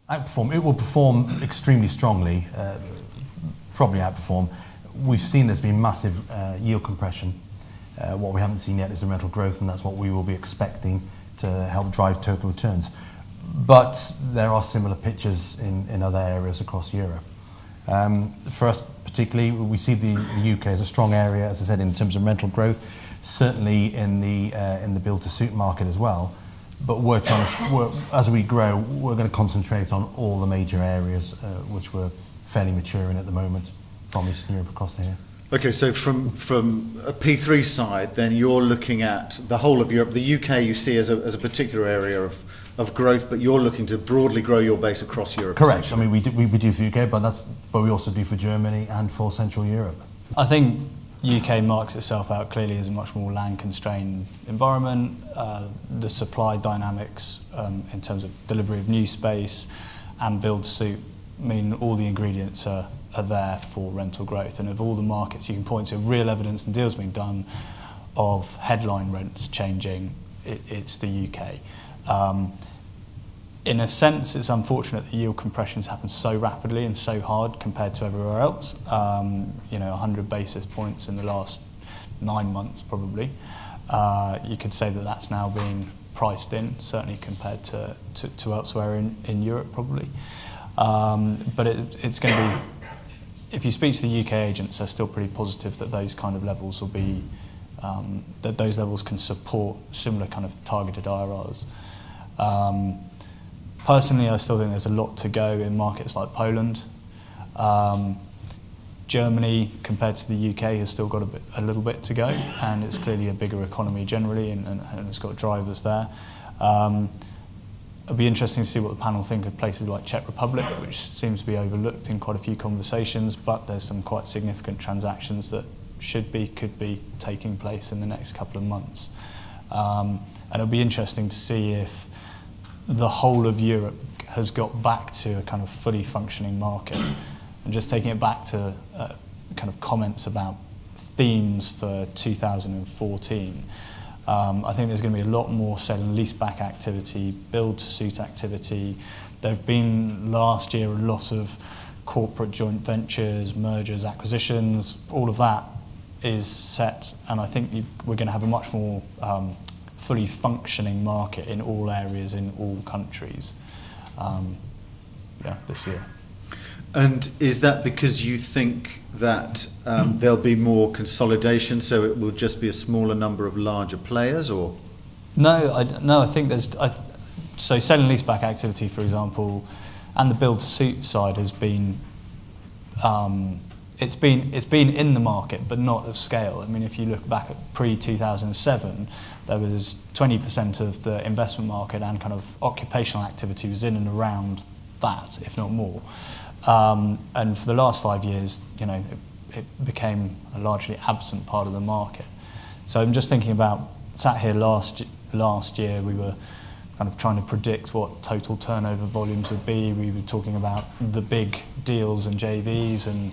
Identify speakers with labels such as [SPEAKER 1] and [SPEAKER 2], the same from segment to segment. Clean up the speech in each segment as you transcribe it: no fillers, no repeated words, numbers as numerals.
[SPEAKER 1] Outperform. It will perform extremely strongly, probably outperform. We've seen there's been massive yield compression. What we haven't seen yet is the rental growth, and that's what we will be expecting to help drive total returns. But there are similar pictures in other areas across Europe. For us particularly, we see the UK as a strong area, as I said, in terms of rental growth, certainly in the build-to-suit market as well. But as we grow, we're going to concentrate on all the major areas which we're fairly mature in at the moment, from Eastern Europe across to here.
[SPEAKER 2] Okay, so from a P3 side, then you're looking at the whole of Europe. The UK you see as a particular area of growth, but you're looking to broadly grow your base across Europe.
[SPEAKER 1] Correct. I mean, we do for UK, but we also do for Germany and for Central Europe.
[SPEAKER 3] I think UK marks itself out clearly as a much more land-constrained environment. The supply dynamics in terms of delivery of new space and build-to-suit mean all the ingredients are there for rental growth. And of all the markets you can point to real evidence and deals being done of headline rents changing, it's the UK. In a sense, it's unfortunate that yield compressions happen so rapidly and so hard compared to everywhere else. 100 basis points in the last 9 months probably. You could say that that's now being priced in, certainly compared to elsewhere in Europe probably. But it's going to be, if you speak to the UK agents, they're still pretty positive that those kind of levels will be, that those levels can support similar kind of targeted IRRs. Personally, I still think there's a lot to go in markets like Poland. Germany, compared to the UK, has still got a little bit to go, and it's clearly a bigger economy generally, and it's got drivers there. It'll be interesting to see what the panel think of places like Czech Republic, which seems to be overlooked in quite a few conversations, but there's some quite significant transactions that could be taking place in the next couple of months. And it'll be interesting to see if the whole of Europe has got back to a kind of fully functioning market. And just taking it back to kind of comments about themes for 2014, I think there's going to be a lot more sell and leaseback activity, build-to-suit activity. There have been last year a lot of corporate joint ventures, mergers, acquisitions. All of that is set, and I think we're going to have a much more fully functioning market in all areas, in all countries, this year.
[SPEAKER 2] And is that because you think that there'll be more consolidation, so it will just be a smaller number of larger players, or?
[SPEAKER 3] No, I think there's... so sell and leaseback activity, for example, and the build-to-suit side has been... It's been in the market, but not of scale. I mean, if you look back at pre-2007, there was 20% of the investment market and kind of occupational activity was in and around that, if not more. And for the last 5 years, it became a largely absent part of the market. So I'm just thinking about, sat here last year, we were kind of trying to predict what total turnover volumes would be. We were talking about the big deals and JVs and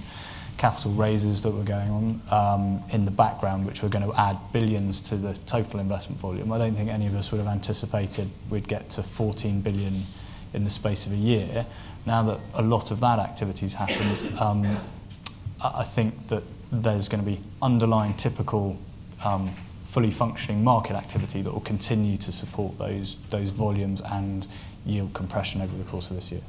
[SPEAKER 3] capital raises that were going on in the background, which were going to add billions to the total investment volume. I don't think any of us would have anticipated we'd get to 14 billion in the space of a year. Now that a lot of that activity's happened, I think that there's going to be underlying typical fully functioning market activity that will continue to support those volumes and yield compression over the course of this year.